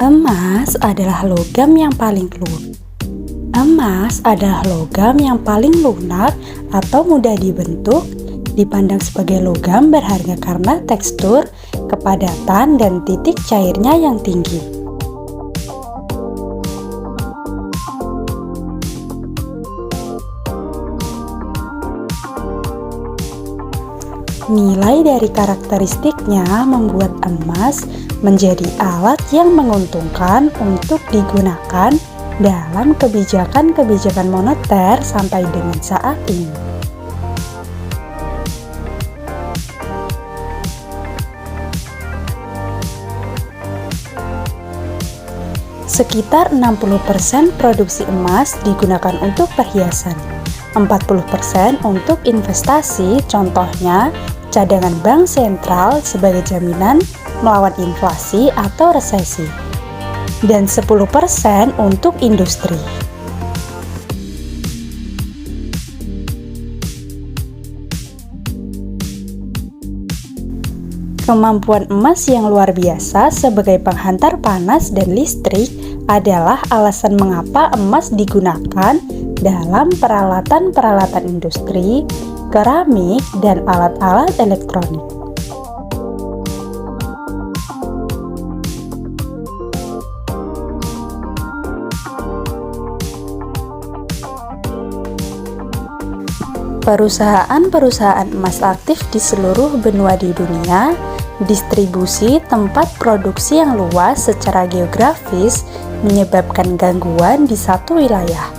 Emas adalah logam yang paling lunak. Emas adalah logam yang paling lunak atau mudah dibentuk, dipandang sebagai logam berharga karena tekstur, kepadatan, dan titik cairnya yang tinggi. Nilai dari karakteristiknya membuat emas menjadi alat yang menguntungkan untuk digunakan dalam kebijakan-kebijakan moneter sampai dengan saat ini. Sekitar 60% produksi emas digunakan untuk perhiasan, 40% untuk investasi, contohnya cadangan bank sentral sebagai jaminan melawan inflasi atau resesi, dan 10% untuk industri. Kemampuan emas yang luar biasa sebagai penghantar panas dan listrik adalah alasan mengapa emas digunakan dalam peralatan-peralatan industri, keramik, dan alat-alat elektronik. Perusahaan-perusahaan emas aktif di seluruh benua di dunia, distribusi tempat produksi yang luas secara geografis menyebabkan gangguan di satu wilayah.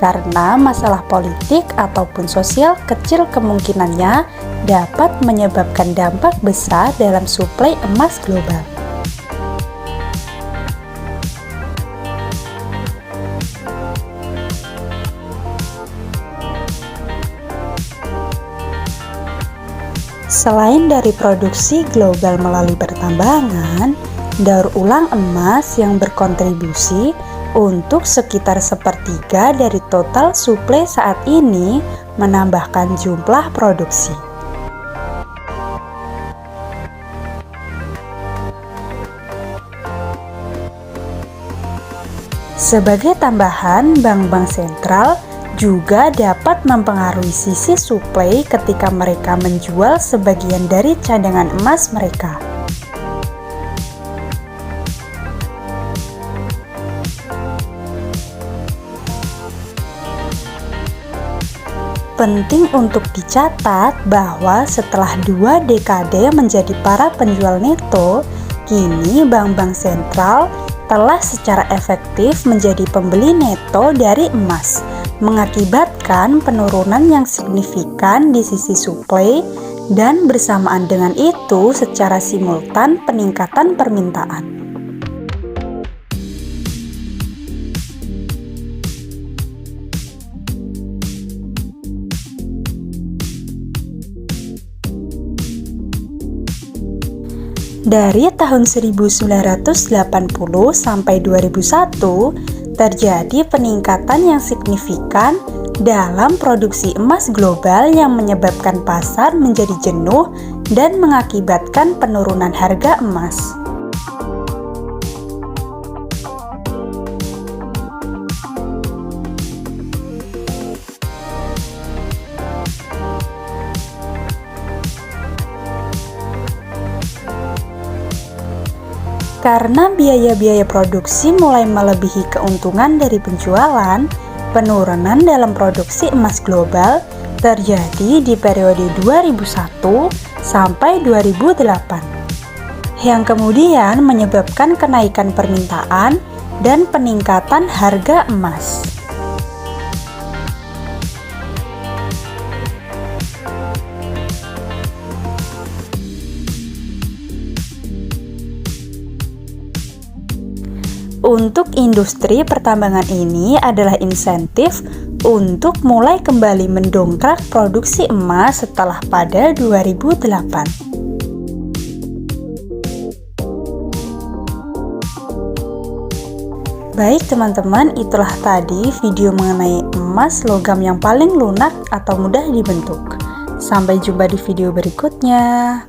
Karena masalah politik ataupun sosial kecil kemungkinannya dapat menyebabkan dampak besar dalam suplai emas global. Selain dari produksi global melalui pertambangan, daur ulang emas yang berkontribusi untuk sekitar sepertiga dari total suplai saat ini menambahkan jumlah produksi. Sebagai tambahan, bank-bank sentral juga dapat mempengaruhi sisi suplai ketika mereka menjual sebagian dari cadangan emas mereka. Penting untuk dicatat bahwa setelah 2 dekade menjadi para penjual neto, kini bank-bank sentral telah secara efektif menjadi pembeli neto dari emas, mengakibatkan penurunan yang signifikan di sisi suplai dan bersamaan dengan itu secara simultan peningkatan permintaan. Dari tahun 1980 sampai 2001, terjadi peningkatan yang signifikan dalam produksi emas global yang menyebabkan pasar menjadi jenuh dan mengakibatkan penurunan harga emas. Karena biaya-biaya produksi mulai melebihi keuntungan dari penjualan, penurunan dalam produksi emas global terjadi di periode 2001 sampai 2008, yang kemudian menyebabkan kenaikan permintaan dan peningkatan harga emas. Untuk industri pertambangan ini adalah insentif untuk mulai kembali mendongkrak produksi emas setelah pada 2008. Baik teman-teman, itulah tadi video mengenai emas logam yang paling lunak atau mudah dibentuk. Sampai jumpa di video berikutnya.